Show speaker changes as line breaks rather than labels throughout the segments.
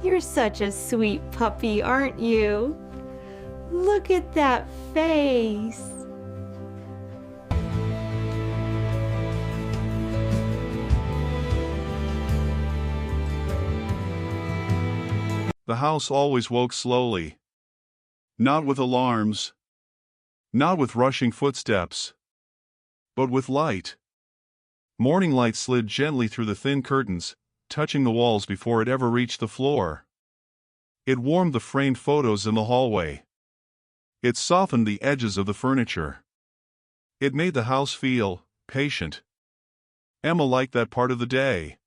You're such a sweet puppy, aren't you? Look at that face.
The house always woke slowly. Not with alarms. Not with rushing footsteps. But with light. Morning light slid gently through the thin curtains, touching the walls before it ever reached the floor. It warmed the framed photos in the hallway. It softened the edges of the furniture. It made the house feel patient. Emma liked that part of the day.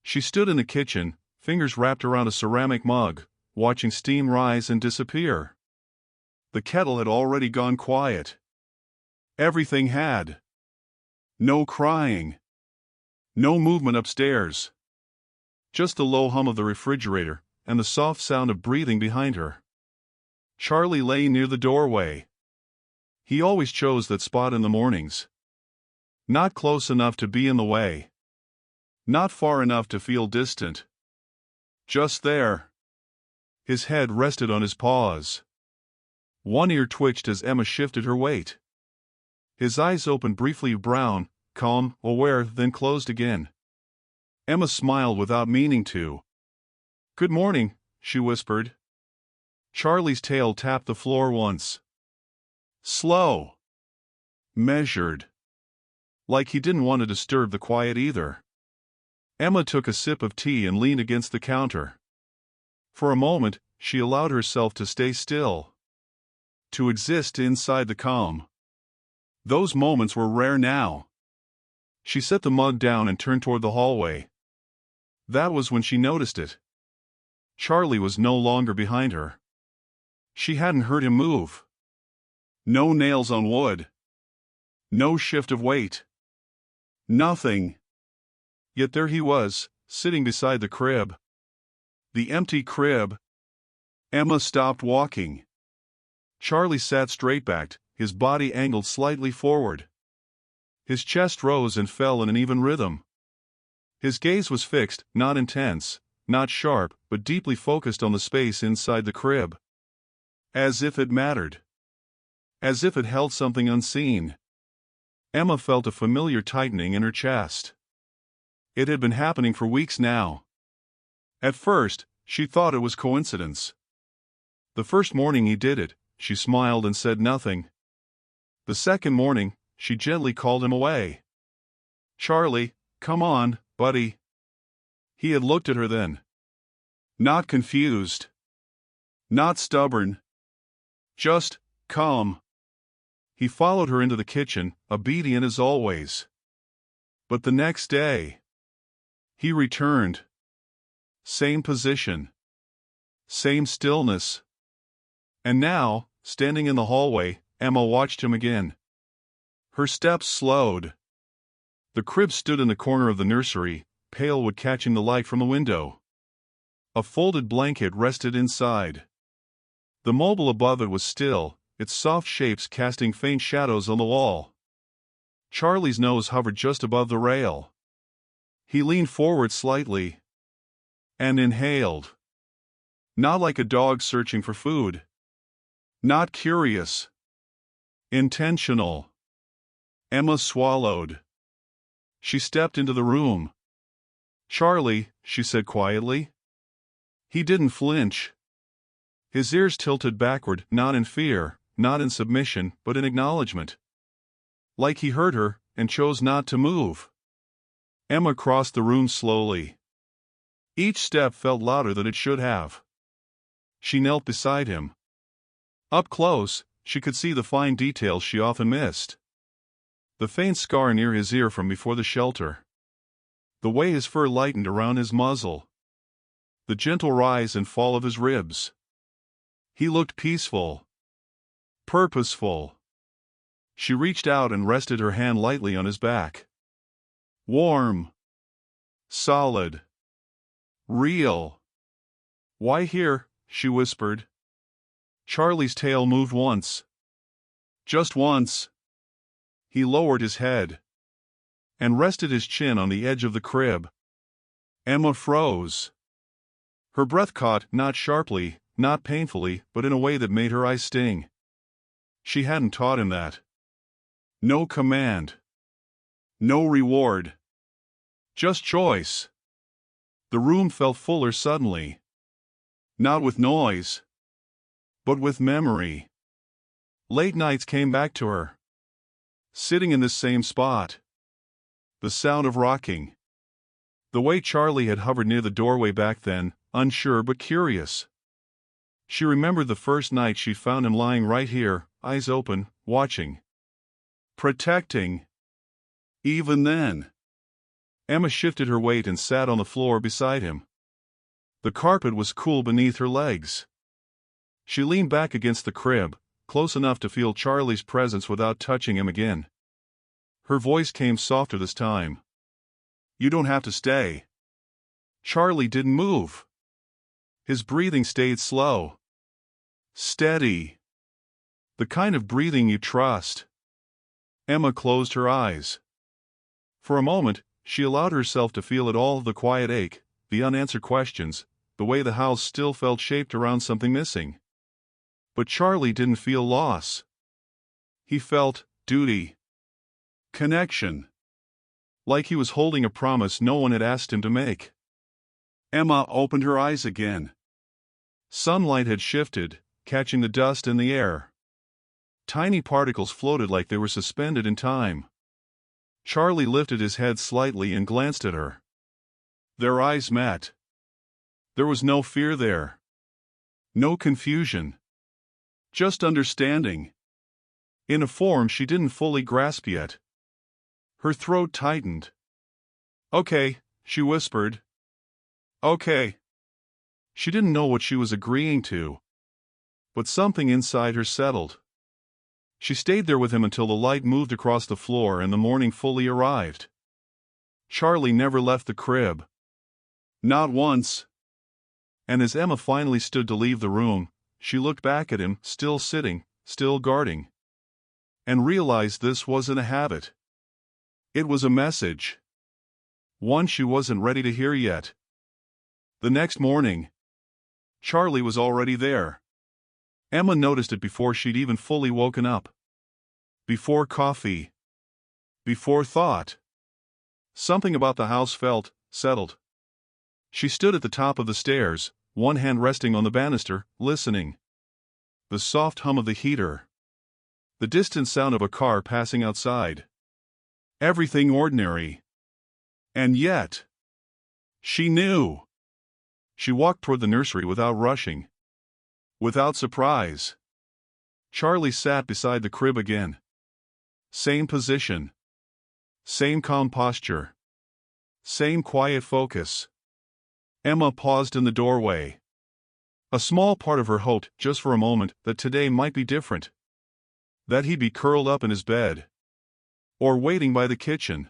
She stood in the kitchen, fingers wrapped around a ceramic mug, watching steam rise and disappear. The kettle had already gone quiet. Everything had. No crying. No movement upstairs. Just the low hum of the refrigerator, and the soft sound of breathing behind her. Charlie lay near the doorway. He always chose that spot in the mornings. Not close enough to be in the way. Not far enough to feel distant. Just there. His head rested on his paws. One ear twitched as Emma shifted her weight. His eyes opened briefly, brown, calm, aware, then closed again. Emma smiled without meaning to. "Good morning," she whispered. Charlie's tail tapped the floor once. Slow. Measured. Like he didn't want to disturb the quiet either. Emma took a sip of tea and leaned against the counter. For a moment, she allowed herself to stay still. To exist inside the calm. Those moments were rare now. She set the mug down and turned toward the hallway. That was when she noticed it. Charlie was no longer behind her. She hadn't heard him move. No nails on wood. No shift of weight. Nothing. Yet there he was, sitting beside the crib. The empty crib. Emma stopped walking. Charlie sat straight-backed, his body angled slightly forward. His chest rose and fell in an even rhythm. His gaze was fixed, not intense, not sharp, but deeply focused on the space inside the crib. As if it mattered. As if it held something unseen. Emma felt a familiar tightening in her chest. It had been happening for weeks now. At first, she thought it was coincidence. The first morning he did it, she smiled and said nothing. The second morning, she gently called him away. "Charlie, come on, buddy." He had looked at her then. Not confused. Not stubborn. Just calm. He followed her into the kitchen, obedient as always. But the next day, he returned. Same position. Same stillness. And now, standing in the hallway, Emma watched him again. Her steps slowed. The crib stood in the corner of the nursery, pale wood catching the light from the window. A folded blanket rested inside. The mobile above it was still, its soft shapes casting faint shadows on the wall. Charlie's nose hovered just above the rail. He leaned forward slightly. And inhaled. Not like a dog searching for food. Not curious. Intentional. Emma swallowed. She stepped into the room. "Charlie," she said quietly. He didn't flinch. His ears tilted backward, not in fear, not in submission, but in acknowledgement. Like he heard her, and chose not to move. Emma crossed the room slowly. Each step felt louder than it should have. She knelt beside him. Up close, she could see the fine details she often missed. The faint scar near his ear from before the shelter. The way his fur lightened around his muzzle. The gentle rise and fall of his ribs. He looked peaceful. Purposeful. She reached out and rested her hand lightly on his back. Warm. Solid. Real. "Why here?" she whispered. Charlie's tail moved once. Just once. He lowered his head. And rested his chin on the edge of the crib. Emma froze. Her breath caught, not sharply, not painfully, but in a way that made her eyes sting. She hadn't taught him that. No command. No reward. Just choice. The room felt fuller suddenly. Not with noise, but with memory. Late nights came back to her. Sitting in this same spot. The sound of rocking. The way Charlie had hovered near the doorway back then, unsure but curious. She remembered the first night she found him lying right here, eyes open, watching. Protecting. Even then. Emma shifted her weight and sat on the floor beside him. The carpet was cool beneath her legs. She leaned back against the crib, close enough to feel Charlie's presence without touching him again. Her voice came softer this time. You don't have to stay. Charlie didn't move. His breathing stayed slow. Steady. The kind of breathing you trust. Emma closed her eyes. For a moment, she allowed herself to feel it all, the quiet ache, the unanswered questions, the way the house still felt shaped around something missing. But Charlie didn't feel loss. He felt duty. Connection. Like he was holding a promise no one had asked him to make. Emma opened her eyes again. Sunlight had shifted, catching the dust in the air. Tiny particles floated like they were suspended in time. Charlie lifted his head slightly and glanced at her. Their eyes met. There was no fear there. No confusion. Just understanding. In a form she didn't fully grasp yet. Her throat tightened. Okay, she whispered. Okay. She didn't know what she was agreeing to. But something inside her settled. She stayed there with him until the light moved across the floor and the morning fully arrived. Charlie never left the crib. Not once. And as Emma finally stood to leave the room, she looked back at him, still sitting, still guarding. And realized this wasn't a habit. It was a message. One she wasn't ready to hear yet. The next morning, Charlie was already there. Emma noticed it before she'd even fully woken up. Before coffee. Before thought. Something about the house felt settled. She stood at the top of the stairs, one hand resting on the banister, listening. The soft hum of the heater. The distant sound of a car passing outside. Everything ordinary. And yet, she knew. She walked toward the nursery without rushing. Without surprise. Charlie sat beside the crib again. Same position. Same calm posture. Same quiet focus. Emma paused in the doorway. A small part of her hoped, just for a moment, that today might be different. That he'd be curled up in his bed. Or waiting by the kitchen.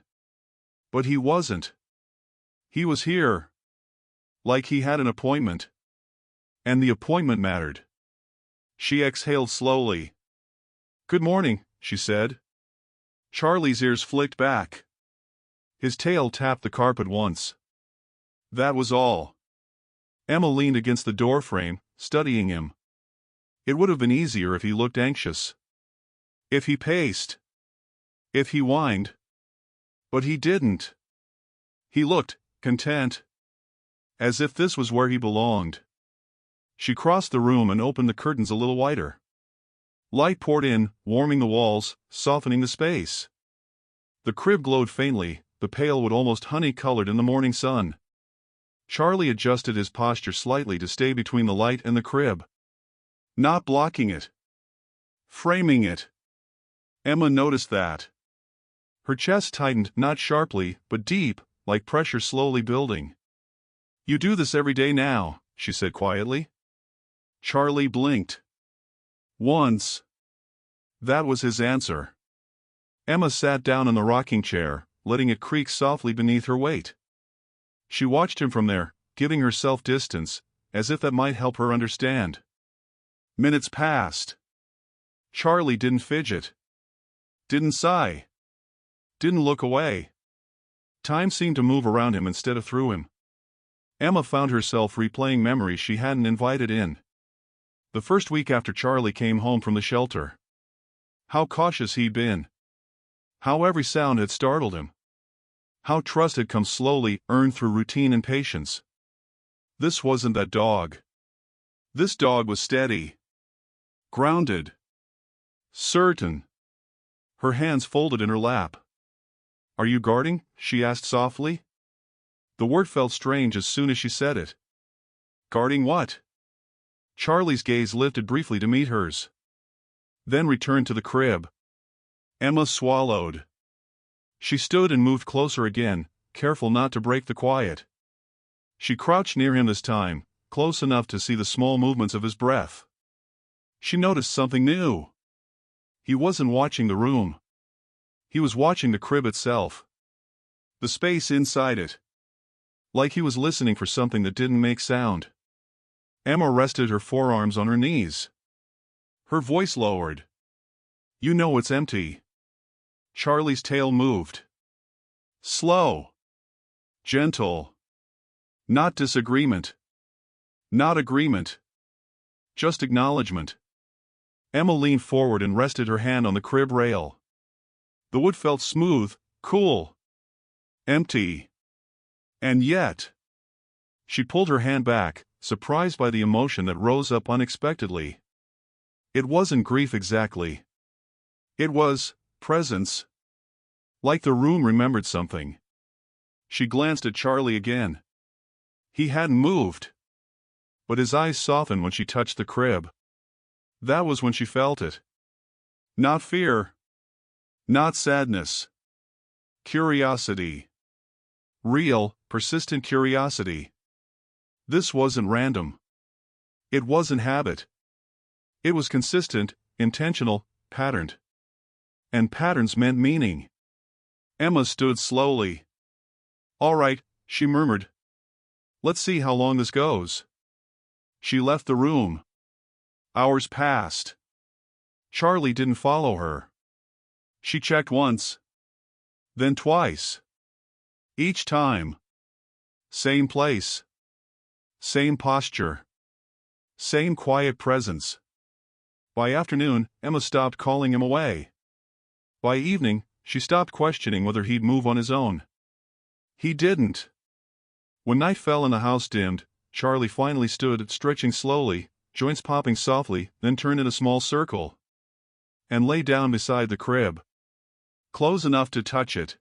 But he wasn't. He was here. Like he had an appointment. And the appointment mattered. She exhaled slowly. Good morning, she said. Charlie's ears flicked back. His tail tapped the carpet once. That was all. Emma leaned against the doorframe, studying him. It would have been easier if he looked anxious. If he paced. If he whined. But he didn't. He looked content. As if this was where he belonged. She crossed the room and opened the curtains a little wider. Light poured in, warming the walls, softening the space. The crib glowed faintly, the pale wood almost honey-colored in the morning sun. Charlie adjusted his posture slightly to stay between the light and the crib. Not blocking it. Framing it. Emma noticed that. Her chest tightened, not sharply, but deep, like pressure slowly building. You do this every day now, she said quietly. Charlie blinked. Once. That was his answer. Emma sat down in the rocking chair, letting it creak softly beneath her weight. She watched him from there, giving herself distance, as if that might help her understand. Minutes passed. Charlie didn't fidget. Didn't sigh. Didn't look away. Time seemed to move around him instead of through him. Emma found herself replaying memories she hadn't invited in. The first week after Charlie came home from the shelter. How cautious he'd been. How every sound had startled him. How trust had come slowly, earned through routine and patience. This wasn't that dog. This dog was steady. Grounded. Certain. Her hands folded in her lap. "Are you guarding?" she asked softly. The word felt strange as soon as she said it. Guarding what? Charlie's gaze lifted briefly to meet hers. Then returned to the crib. Emma swallowed. She stood and moved closer again, careful not to break the quiet. She crouched near him this time, close enough to see the small movements of his breath. She noticed something new. He wasn't watching the room. He was watching the crib itself. The space inside it. Like he was listening for something that didn't make sound. Emma rested her forearms on her knees. Her voice lowered. "You know it's empty." Charlie's tail moved. Slow. Gentle. Not disagreement. Not agreement. Just acknowledgement. Emma leaned forward and rested her hand on the crib rail. The wood felt smooth, cool. Empty. And yet. She pulled her hand back, surprised by the emotion that rose up unexpectedly. It wasn't grief exactly. It was presence. Like the room remembered something. She glanced at Charlie again. He hadn't moved. But his eyes softened when she touched the crib. That was when she felt it. Not fear. Not sadness. Curiosity. Real, persistent curiosity. This wasn't random. It wasn't habit. It was consistent, intentional, patterned. And patterns meant meaning. Emma stood slowly. "All right," she murmured. "Let's see how long this goes." She left the room. Hours passed. Charlie didn't follow her. She checked once. Then twice. Each time. Same place. Same posture. Same quiet presence. By afternoon, Emma stopped calling him away. By evening, she stopped questioning whether he'd move on his own. He didn't. When night fell and the house dimmed, Charlie finally stood, stretching slowly, joints popping softly, then turned in a small circle. And lay down beside the crib. Close enough to touch it.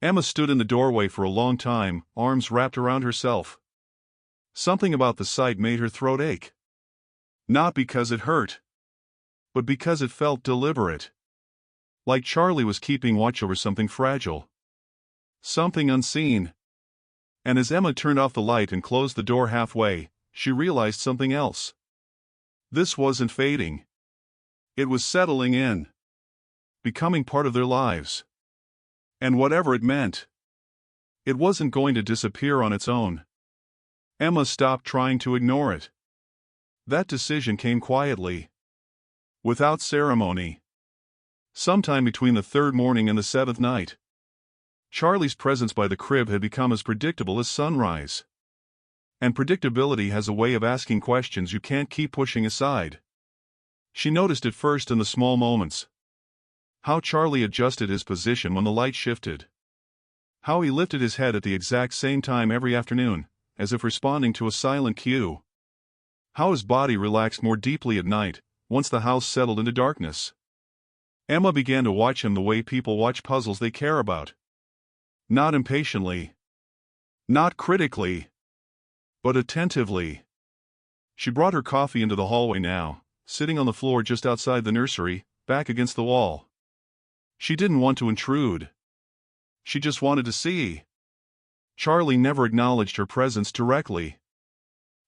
Emma stood in the doorway for a long time, arms wrapped around herself. Something about the sight made her throat ache. Not because it hurt. But because it felt deliberate. Like Charlie was keeping watch over something fragile. Something unseen. And as Emma turned off the light and closed the door halfway, she realized something else. This wasn't fading. It was settling in. Becoming part of their lives. And whatever it meant, it wasn't going to disappear on its own. Emma stopped trying to ignore it. That decision came quietly. Without ceremony. Sometime between the third morning and the seventh night. Charlie's presence by the crib had become as predictable as sunrise. And predictability has a way of asking questions you can't keep pushing aside. She noticed it first in the small moments. How Charlie adjusted his position when the light shifted. How he lifted his head at the exact same time every afternoon, as if responding to a silent cue. How his body relaxed more deeply at night, once the house settled into darkness. Emma began to watch him the way people watch puzzles they care about. Not impatiently. Not critically. But attentively. She brought her coffee into the hallway now, sitting on the floor just outside the nursery, back against the wall. She didn't want to intrude. She just wanted to see. Charlie never acknowledged her presence directly.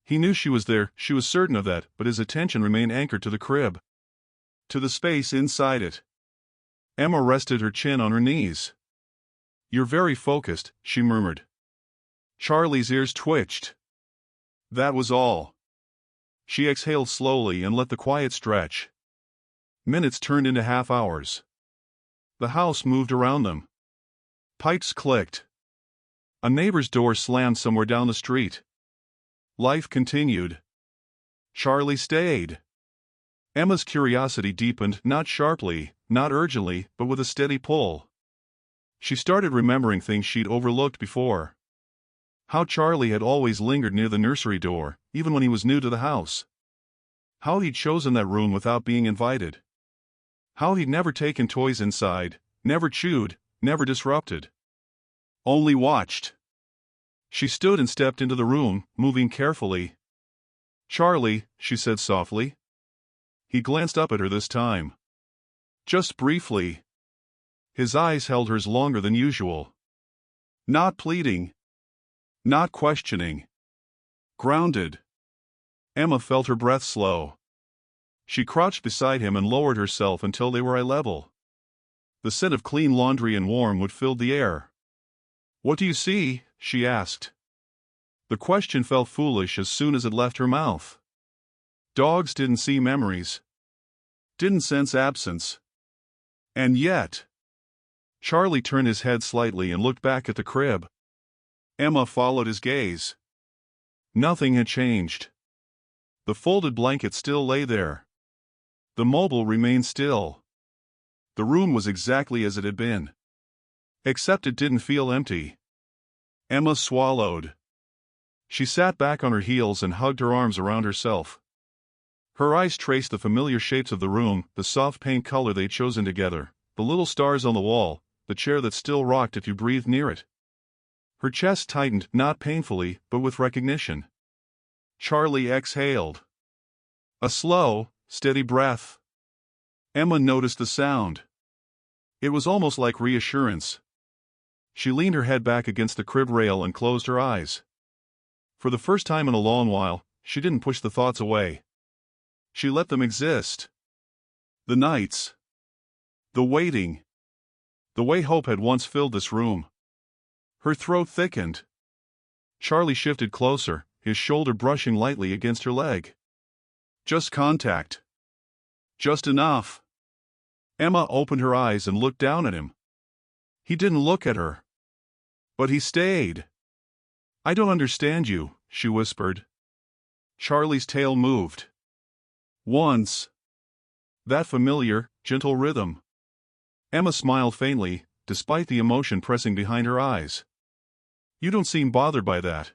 He knew she was there, she was certain of that, but his attention remained anchored to the crib. To the space inside it. Emma rested her chin on her knees. "You're very focused," she murmured. Charlie's ears twitched. That was all. She exhaled slowly and let the quiet stretch. Minutes turned into half hours. The house moved around them. Pipes clicked. A neighbor's door slammed somewhere down the street. Life continued. Charlie stayed. Emma's curiosity deepened, not sharply, not urgently, but with a steady pull. She started remembering things she'd overlooked before. How Charlie had always lingered near the nursery door, even when he was new to the house. How he'd chosen that room without being invited. How he'd never taken toys inside, never chewed, never disrupted. Only watched. She stood and stepped into the room, moving carefully. "Charlie," she said softly. He glanced up at her this time. Just briefly. His eyes held hers longer than usual. Not pleading. Not questioning. Grounded. Emma felt her breath slow. She crouched beside him and lowered herself until they were eye level. The scent of clean laundry and warm wood filled the air. "What do you see?" she asked. The question felt foolish as soon as it left her mouth. Dogs didn't see memories. Didn't sense absence. And yet... Charlie turned his head slightly and looked back at the crib. Emma followed his gaze. Nothing had changed. The folded blanket still lay there. The mobile remained still. The room was exactly as it had been. Except it didn't feel empty. Emma swallowed. She sat back on her heels and hugged her arms around herself. Her eyes traced the familiar shapes of the room, the soft paint color they'd chosen together, the little stars on the wall, the chair that still rocked if you breathed near it. Her chest tightened, not painfully, but with recognition. Charlie exhaled. A slow, steady breath. Emma noticed the sound. It was almost like reassurance. She leaned her head back against the crib rail and closed her eyes. For the first time in a long while, she didn't push the thoughts away. She let them exist. The nights. The waiting. The way hope had once filled this room. Her throat thickened. Charlie shifted closer, his shoulder brushing lightly against her leg. Just contact. Just enough. Emma opened her eyes and looked down at him. He didn't look at her. But he stayed. "I don't understand you," she whispered. Charlie's tail moved. Once. That familiar, gentle rhythm. Emma smiled faintly, despite the emotion pressing behind her eyes. "You don't seem bothered by that."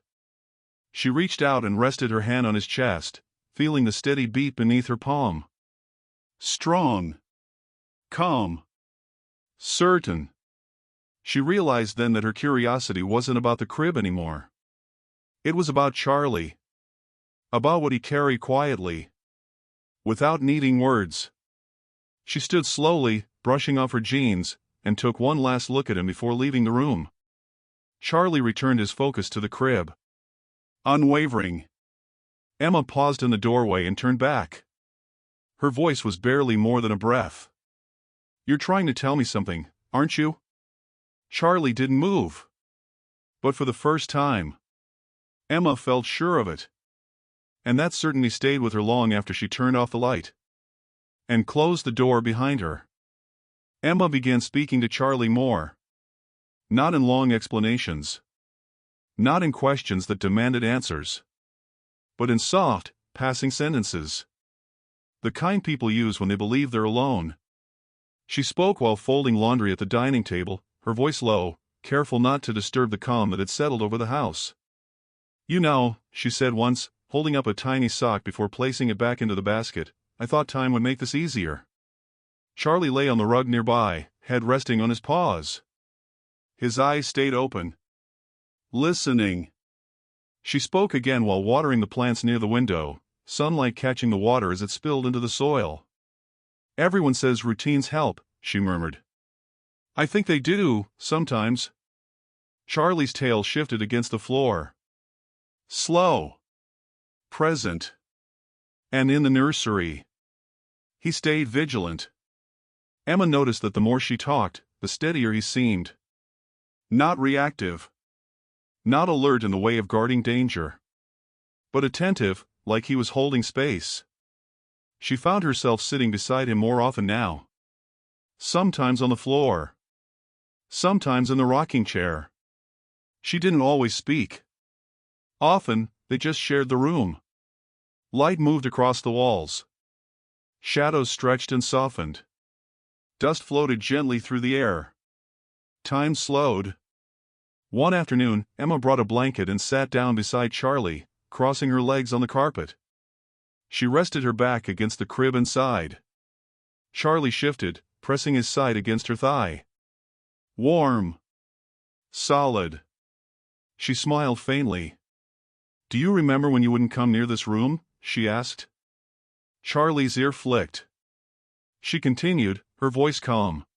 She reached out and rested her hand on his chest, feeling the steady beat beneath her palm. Strong. Calm. Certain. She realized then that her curiosity wasn't about the crib anymore. It was about Charlie. About what he carried quietly. Without needing words. She stood slowly, brushing off her jeans, and took one last look at him before leaving the room. Charlie returned his focus to the crib. Unwavering. Emma paused in the doorway and turned back. Her voice was barely more than a breath. "You're trying to tell me something, aren't you?" Charlie didn't move. But for the first time, Emma felt sure of it. And that certainty stayed with her long after she turned off the light and closed the door behind her. Emma began speaking to Charlie more. Not in long explanations. Not in questions that demanded answers. But in soft, passing sentences. The kind people use when they believe they're alone. She spoke while folding laundry at the dining table, her voice low, careful not to disturb the calm that had settled over the house. "You know," she said once, holding up a tiny sock before placing it back into the basket, "I thought time would make this easier." Charlie lay on the rug nearby, head resting on his paws. His eyes stayed open. Listening. She spoke again while watering the plants near the window, sunlight catching the water as it spilled into the soil. "Everyone says routines help," she murmured. "I think they do, sometimes." Charlie's tail shifted against the floor. Slow. Present. And in the nursery. He stayed vigilant. Emma noticed that the more she talked, the steadier he seemed. Not reactive. Not alert in the way of guarding danger. But attentive, like he was holding space. She found herself sitting beside him more often now. Sometimes on the floor. Sometimes in the rocking chair. She didn't always speak. Often, they just shared the room. Light moved across the walls. Shadows stretched and softened. Dust floated gently through the air. Time slowed. One afternoon, Emma brought a blanket and sat down beside Charlie, crossing her legs on the carpet. She rested her back against the crib and sighed. Charlie shifted, pressing his side against her thigh. Warm. Solid. She smiled faintly. "Do you remember when you wouldn't come near this room?" she asked. Charlie's ear flicked. She continued, her voice calm.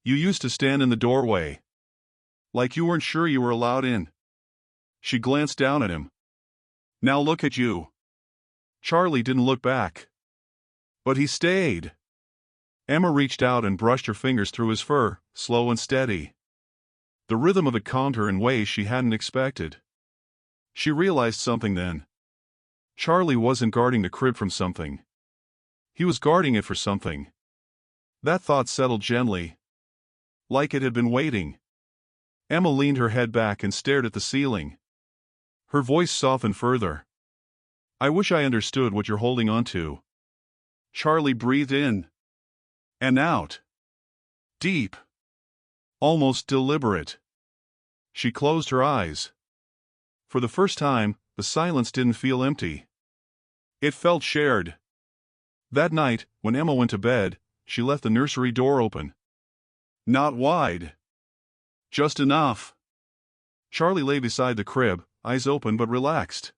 "You used to stand in the doorway. Like you weren't sure you were allowed in." She glanced down at him. "Now look at you." Charlie didn't look back. But he stayed. Emma reached out and brushed her fingers through his fur, slow and steady. The rhythm of it calmed her in ways she hadn't expected. She realized something then. Charlie wasn't guarding the crib from something. He was guarding it for something. That thought settled gently. Like it had been waiting. Emma leaned her head back and stared at the ceiling. Her voice softened further. "I wish I understood what you're holding on to." Charlie breathed in. And out. Deep. Almost deliberate. She closed her eyes. For the first time, the silence didn't feel empty. It felt shared. That night, when Emma went to bed, she left the nursery door open. Not wide. Just enough. Charlie lay beside the crib, eyes open but relaxed.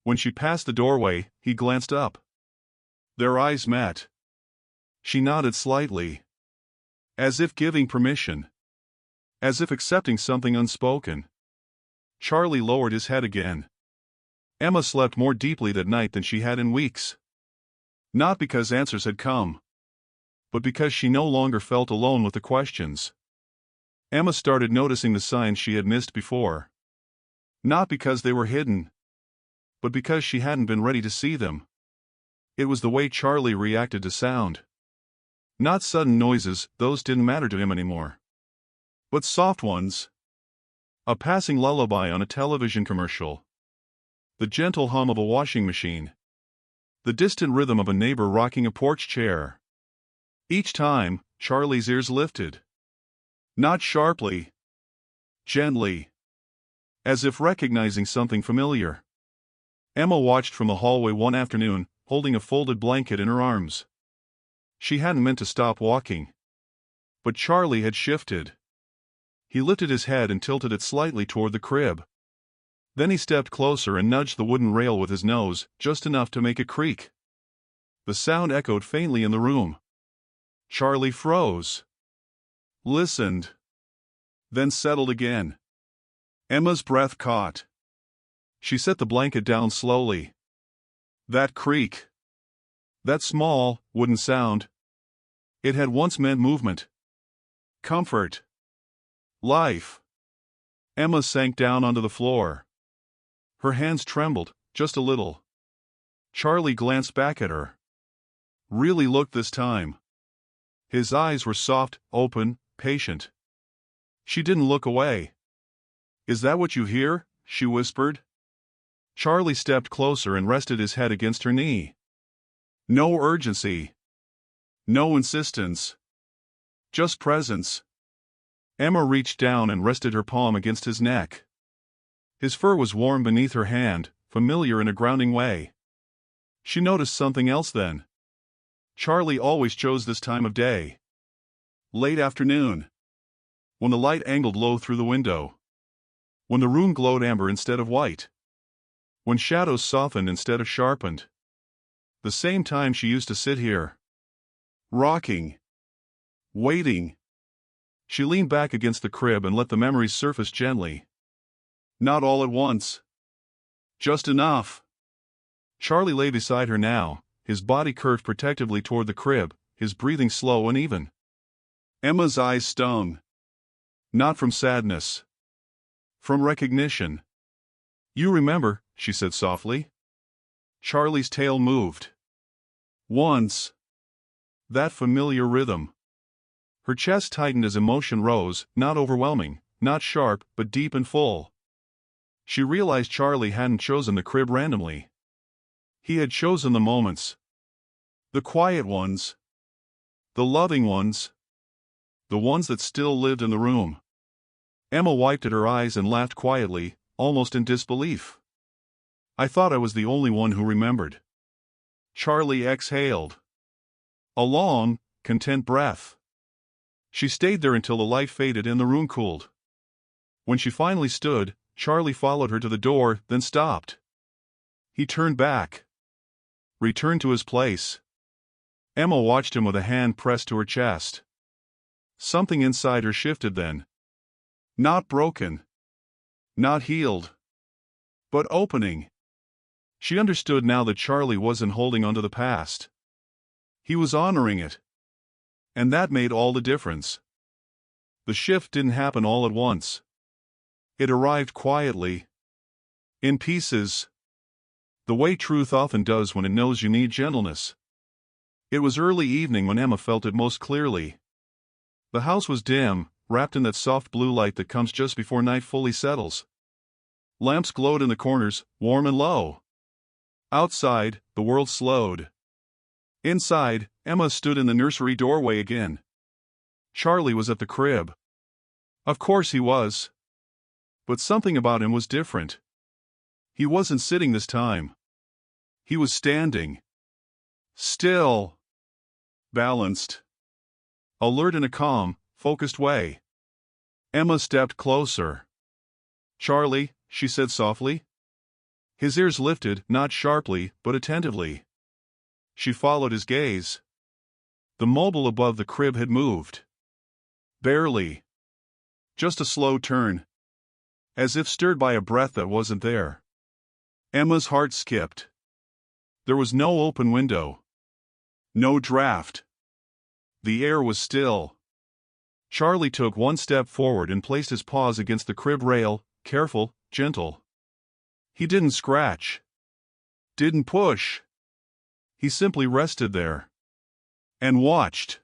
When she passed the doorway, he glanced up. Their eyes met. She nodded slightly. As if giving permission. As if accepting something unspoken. Charlie lowered his head again. Emma slept more deeply that night than she had in weeks. Not because answers had come, but because she no longer felt alone with the questions. Emma started noticing the signs she had missed before. Not because they were hidden, but because she hadn't been ready to see them. It was the way Charlie reacted to sound. Not sudden noises, those didn't matter to him anymore. But soft ones. A passing lullaby on a television commercial. The gentle hum of a washing machine. The distant rhythm of a neighbor rocking a porch chair. Each time, Charlie's ears lifted. Not sharply. Gently. As if recognizing something familiar. Emma watched from the hallway one afternoon, holding a folded blanket in her arms. She hadn't meant to stop walking. But Charlie had shifted. He lifted his head and tilted it slightly toward the crib. Then he stepped closer and nudged the wooden rail with his nose, just enough to make it creak. The sound echoed faintly in the room. Charlie froze. Listened. Then settled again. Emma's breath caught. She set the blanket down slowly. That creak. That small, wooden sound. It had once meant movement. Comfort. Life. Emma sank down onto the floor. Her hands trembled, just a little. Charlie glanced back at her. Really looked this time. His eyes were soft, open, patient. She didn't look away. "Is that what you hear?" she whispered. Charlie stepped closer and rested his head against her knee. No urgency. No insistence. Just presence. Emma reached down and rested her palm against his neck. His fur was warm beneath her hand, familiar in a grounding way. She noticed something else then. Charlie always chose this time of day. Late afternoon. When the light angled low through the window. When the room glowed amber instead of white. When shadows softened instead of sharpened. The same time she used to sit here. Rocking. Waiting. She leaned back against the crib and let the memories surface gently. Not all at once. Just enough. Charlie lay beside her now, his body curved protectively toward the crib, his breathing slow and even. Emma's eyes stung. Not from sadness. From recognition. "You remember," she said softly. Charlie's tail moved. Once. That familiar rhythm. Her chest tightened as emotion rose, not overwhelming, not sharp, but deep and full. She realized Charlie hadn't chosen the crib randomly. He had chosen the moments. The quiet ones. The loving ones. The ones that still lived in the room. Emma wiped at her eyes and laughed quietly, almost in disbelief. I thought I was the only one who remembered. Charlie exhaled. A long, content breath. She stayed there until the light faded and the room cooled. When she finally stood, Charlie followed her to the door, then stopped. He turned back. Returned to his place. Emma watched him with a hand pressed to her chest. Something inside her shifted then. Not broken. Not healed. But opening. She understood now that Charlie wasn't holding onto the past. He was honoring it. And that made all the difference. The shift didn't happen all at once. It arrived quietly. In pieces. The way truth often does when it knows you need gentleness. It was early evening when Emma felt it most clearly. The house was dim, wrapped in that soft blue light that comes just before night fully settles. Lamps glowed in the corners, warm and low. Outside, the world slowed. Inside, Emma stood in the nursery doorway again. Charlie was at the crib. Of course he was. But something about him was different. He wasn't sitting this time. He was standing. Still. Balanced. Alert in a calm, focused way. Emma stepped closer. Charlie, she said softly. His ears lifted, not sharply, but attentively. She followed his gaze. The mobile above the crib had moved. Barely. Just a slow turn. As if stirred by a breath that wasn't there. Emma's heart skipped. There was no open window. No draft. The air was still. Charlie took one step forward and placed his paws against the crib rail, careful, gentle. He didn't scratch. Didn't push. He simply rested there. And watched.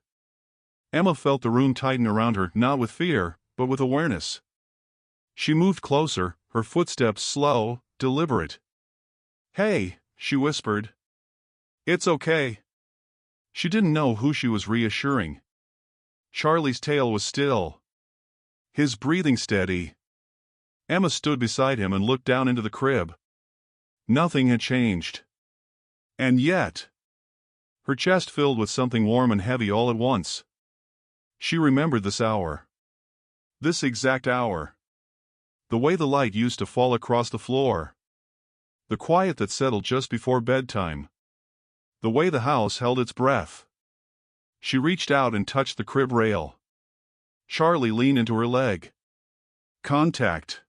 Emma felt the room tighten around her, not with fear, but with awareness. She moved closer, her footsteps slow, deliberate. Hey, she whispered. It's okay. She didn't know who she was reassuring. Charlie's tail was still. His breathing steady. Emma stood beside him and looked down into the crib. Nothing had changed. And yet, her chest filled with something warm and heavy all at once. She remembered this hour. This exact hour. The way the light used to fall across the floor. The quiet that settled just before bedtime. The way the house held its breath. She reached out and touched the crib rail. Charlie leaned into her leg. Contact.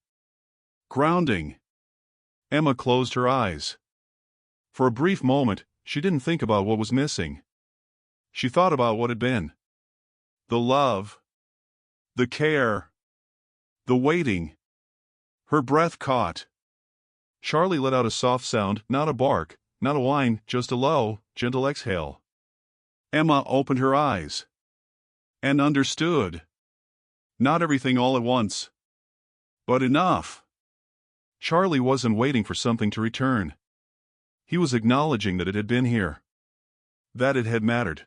Grounding. Emma closed her eyes. For a brief moment, she didn't think about what was missing. She thought about what had been. The love. The care. The waiting. Her breath caught. Charlie let out a soft sound, not a bark, not a whine, just a low, gentle exhale. Emma opened her eyes. And understood. Not everything all at once. But enough. Charlie wasn't waiting for something to return. He was acknowledging that it had been here. That it had mattered.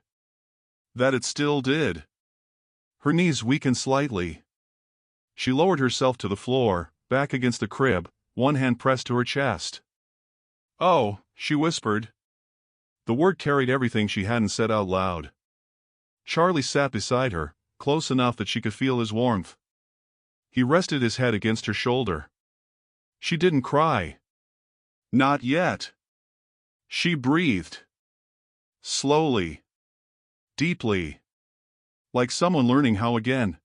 That it still did. Her knees weakened slightly. She lowered herself to the floor, back against the crib, one hand pressed to her chest. Oh, she whispered. The word carried everything she hadn't said out loud. Charlie sat beside her, close enough that she could feel his warmth. He rested his head against her shoulder. She didn't cry. Not yet. She breathed. Slowly. Deeply. Like someone learning how again.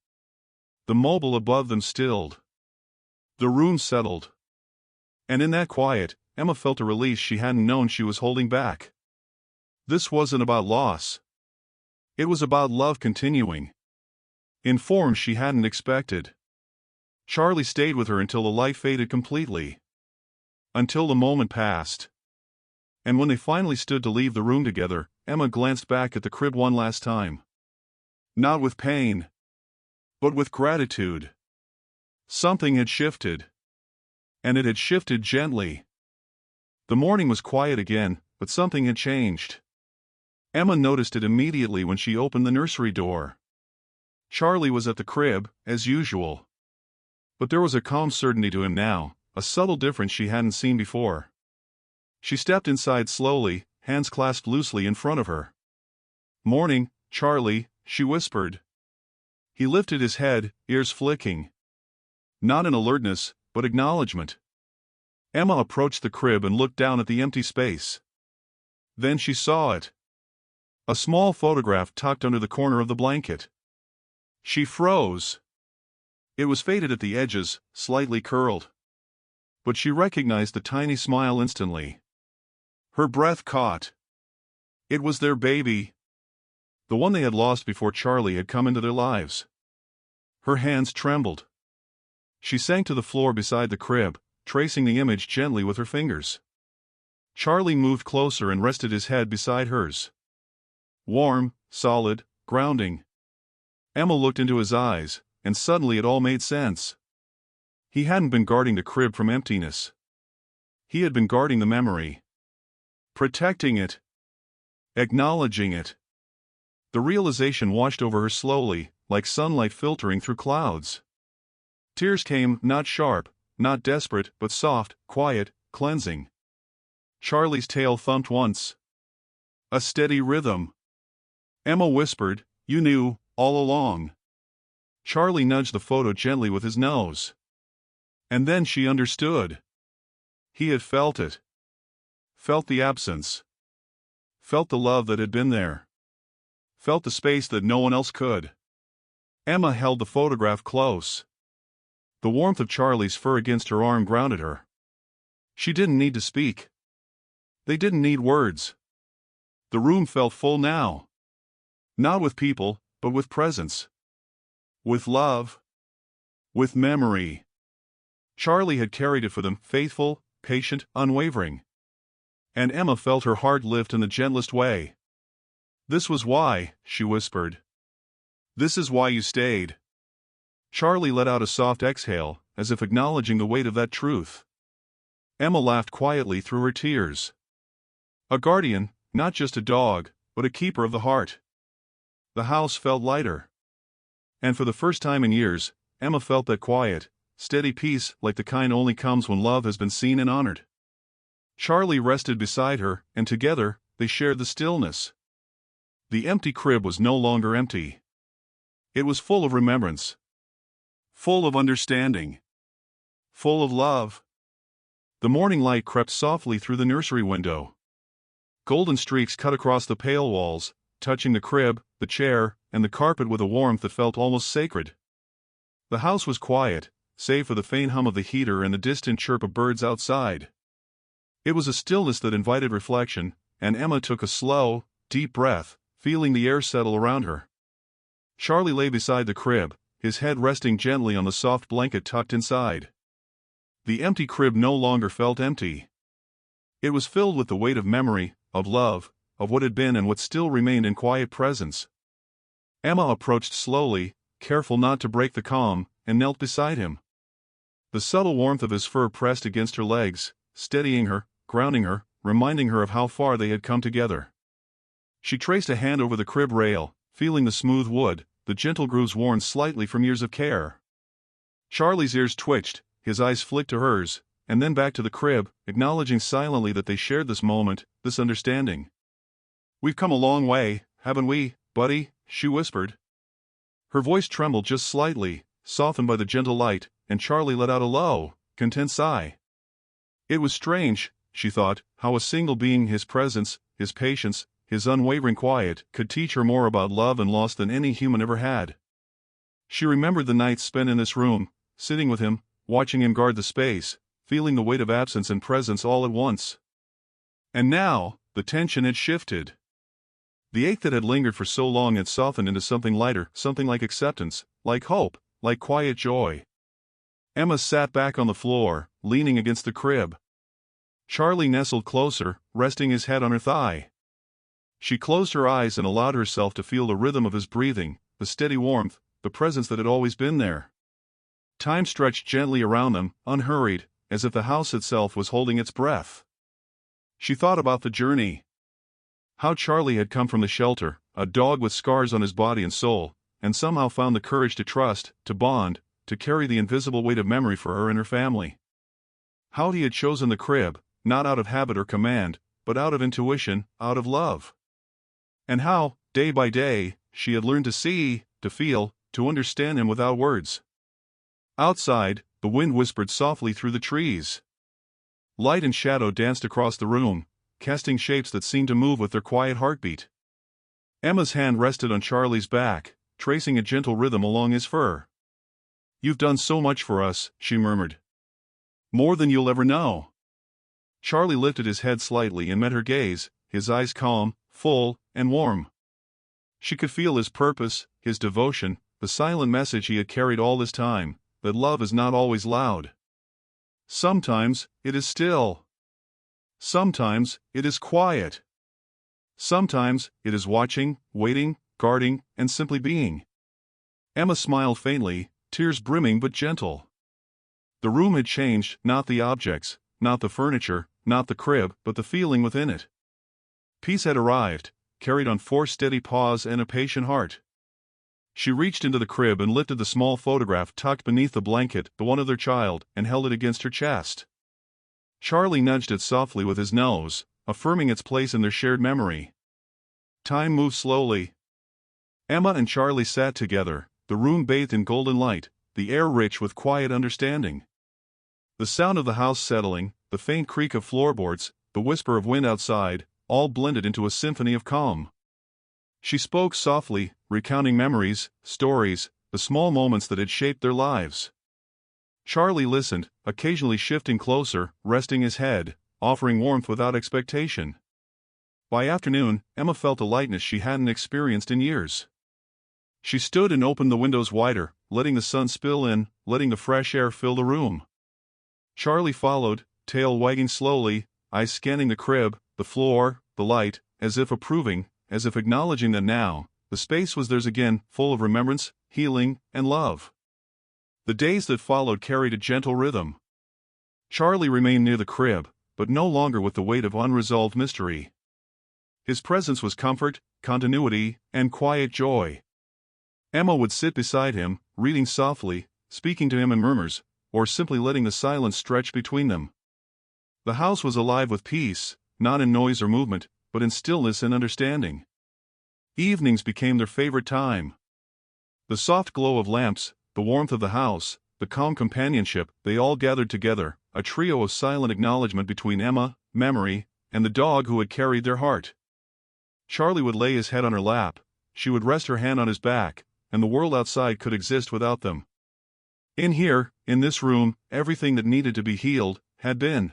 The mobile above them stilled. The room settled. And in that quiet, Emma felt a release she hadn't known she was holding back. This wasn't about loss. It was about love continuing. In forms she hadn't expected. Charlie stayed with her until the light faded completely. Until the moment passed. And when they finally stood to leave the room together, Emma glanced back at the crib one last time. Not with pain. But with gratitude. Something had shifted. And it had shifted gently. The morning was quiet again, but something had changed. Emma noticed it immediately when she opened the nursery door. Charlie was at the crib, as usual. But there was a calm certainty to him now, a subtle difference she hadn't seen before. She stepped inside slowly, hands clasped loosely in front of her. "Morning, Charlie," she whispered. He lifted his head, ears flicking. Not in alertness, but acknowledgement. Emma approached the crib and looked down at the empty space. Then she saw it. A small photograph tucked under the corner of the blanket. She froze. It was faded at the edges, slightly curled. But she recognized the tiny smile instantly. Her breath caught. It was their baby. The one they had lost before Charlie had come into their lives. Her hands trembled. She sank to the floor beside the crib, tracing the image gently with her fingers. Charlie moved closer and rested his head beside hers. Warm, solid, grounding. Emma looked into his eyes, and suddenly it all made sense. He hadn't been guarding the crib from emptiness. He had been guarding the memory. Protecting it. Acknowledging it. The realization washed over her slowly, like sunlight filtering through clouds. Tears came, not sharp, not desperate, but soft, quiet, cleansing. Charlie's tail thumped once. A steady rhythm. Emma whispered, "You knew, all along." Charlie nudged the photo gently with his nose. And then she understood. He had felt it. Felt the absence. Felt the love that had been there. Felt the space that no one else could. Emma held the photograph close. The warmth of Charlie's fur against her arm grounded her. She didn't need to speak. They didn't need words. The room felt full now. Not with people, but with presence. With love. With memory. Charlie had carried it for them, faithful, patient, unwavering. And Emma felt her heart lift in the gentlest way. "This was why," she whispered. "This is why you stayed." Charlie let out a soft exhale, as if acknowledging the weight of that truth. Emma laughed quietly through her tears. A guardian, not just a dog, but a keeper of the heart. The house felt lighter. And for the first time in years, Emma felt that quiet, steady peace like the kind only comes when love has been seen and honored. Charlie rested beside her, and together, they shared the stillness. The empty crib was no longer empty. It was full of remembrance. Full of understanding. Full of love. The morning light crept softly through the nursery window. Golden streaks cut across the pale walls, touching the crib, the chair, and the carpet with a warmth that felt almost sacred. The house was quiet, save for the faint hum of the heater and the distant chirp of birds outside. It was a stillness that invited reflection, and Emma took a slow, deep breath, feeling the air settle around her. Charlie lay beside the crib, his head resting gently on the soft blanket tucked inside. The empty crib no longer felt empty. It was filled with the weight of memory, of love, of what had been and what still remained in quiet presence. Emma approached slowly, careful not to break the calm, and knelt beside him. The subtle warmth of his fur pressed against her legs, steadying her, grounding her, reminding her of how far they had come together. She traced a hand over the crib rail, feeling the smooth wood, the gentle grooves worn slightly from years of care. Charlie's ears twitched, his eyes flicked to hers, and then back to the crib, acknowledging silently that they shared this moment, this understanding. "We've come a long way, haven't we, buddy?" she whispered. Her voice trembled just slightly, softened by the gentle light, and Charlie let out a low, content sigh. It was strange, she thought, how a single being, his presence, his patience, his unwavering quiet, could teach her more about love and loss than any human ever had. She remembered the nights spent in this room, sitting with him, watching him guard the space, feeling the weight of absence and presence all at once. And now, the tension had shifted. The ache that had lingered for so long had softened into something lighter, something like acceptance, like hope, like quiet joy. Emma sat back on the floor, leaning against the crib. Charlie nestled closer, resting his head on her thigh. She closed her eyes and allowed herself to feel the rhythm of his breathing, the steady warmth, the presence that had always been there. Time stretched gently around them, unhurried, as if the house itself was holding its breath. She thought about the journey. How Charlie had come from the shelter, a dog with scars on his body and soul, and somehow found the courage to trust, to bond, to carry the invisible weight of memory for her and her family. How he had chosen the crib, not out of habit or command, but out of intuition, out of love. And how, day by day, she had learned to see, to feel, to understand him without words. Outside, the wind whispered softly through the trees. Light and shadow danced across the room, casting shapes that seemed to move with their quiet heartbeat. Emma's hand rested on Charlie's back, tracing a gentle rhythm along his fur. "You've done so much for us," she murmured. "More than you'll ever know." Charlie lifted his head slightly and met her gaze, his eyes calm, full, and warm. She could feel his purpose, his devotion, the silent message he had carried all this time, that love is not always loud. Sometimes, it is still. Sometimes, it is quiet. Sometimes, it is watching, waiting, guarding, and simply being. Emma smiled faintly, tears brimming but gentle. The room had changed, not the objects, not the furniture, not the crib, but the feeling within it. Peace had arrived, carried on 4 steady paws and a patient heart. She reached into the crib and lifted the small photograph tucked beneath the blanket, the one of their child, and held it against her chest. Charlie nudged it softly with his nose, affirming its place in their shared memory. Time moved slowly. Emma and Charlie sat together, the room bathed in golden light, the air rich with quiet understanding. The sound of the house settling, the faint creak of floorboards, the whisper of wind outside, all blended into a symphony of calm. She spoke softly, recounting memories, stories, the small moments that had shaped their lives. Charlie listened, occasionally shifting closer, resting his head, offering warmth without expectation. By afternoon, Emma felt a lightness she hadn't experienced in years. She stood and opened the windows wider, letting the sun spill in, letting the fresh air fill the room. Charlie followed, tail wagging slowly, eyes scanning the crib, the floor, the light, as if approving, as if acknowledging that now, the space was theirs again, full of remembrance, healing, and love. The days that followed carried a gentle rhythm. Charlie remained near the crib, but no longer with the weight of unresolved mystery. His presence was comfort, continuity, and quiet joy. Emma would sit beside him, reading softly, speaking to him in murmurs, or simply letting the silence stretch between them. The house was alive with peace, not in noise or movement, but in stillness and understanding. Evenings became their favorite time. The soft glow of lamps, the warmth of the house, the calm companionship, they all gathered together, a trio of silent acknowledgement between Emma, memory, and the dog who had carried their heart. Charlie would lay his head on her lap, she would rest her hand on his back, and the world outside could exist without them. In here, in this room, everything that needed to be healed, had been.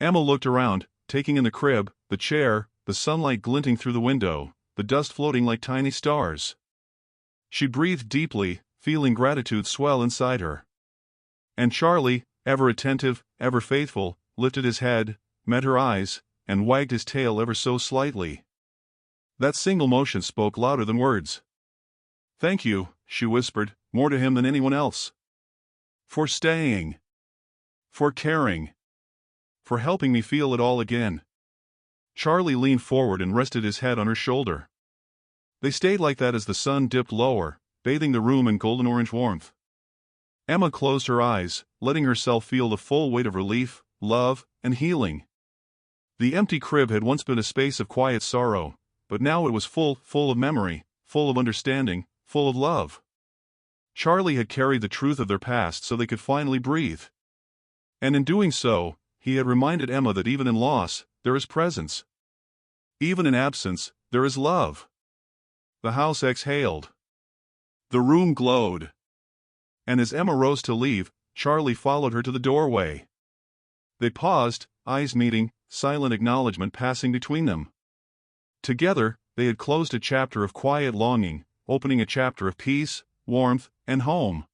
Emma looked around, taking in the crib, the chair, the sunlight glinting through the window, the dust floating like tiny stars. She breathed deeply, feeling gratitude swell inside her. And Charlie, ever attentive, ever faithful, lifted his head, met her eyes, and wagged his tail ever so slightly. That single motion spoke louder than words. "Thank you," she whispered, more to him than anyone else. "For staying. For caring. For helping me feel it all again." Charlie leaned forward and rested his head on her shoulder. They stayed like that as the sun dipped lower, bathing the room in golden orange warmth. Emma closed her eyes, letting herself feel the full weight of relief, love, and healing. The empty crib had once been a space of quiet sorrow, but now it was full of memory, full of understanding, full of love. Charlie had carried the truth of their past so they could finally breathe. And in doing so, he had reminded Emma that even in loss, there is presence. Even in absence, there is love. The house exhaled. The room glowed. And as Emma rose to leave, Charlie followed her to the doorway. They paused, eyes meeting, silent acknowledgement passing between them. Together, they had closed a chapter of quiet longing, opening a chapter of peace, warmth, and home.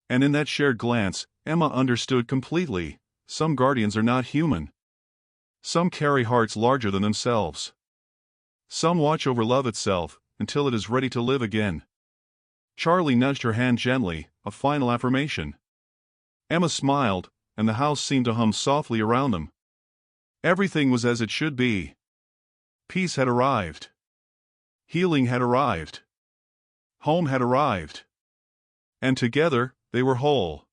And in that shared glance, Emma understood completely, some guardians are not human. Some carry hearts larger than themselves. Some watch over love itself, until it is ready to live again. Charlie nudged her hand gently, a final affirmation. Emma smiled, and the house seemed to hum softly around them. Everything was as it should be. Peace had arrived. Healing had arrived. Home had arrived. And together, they were whole.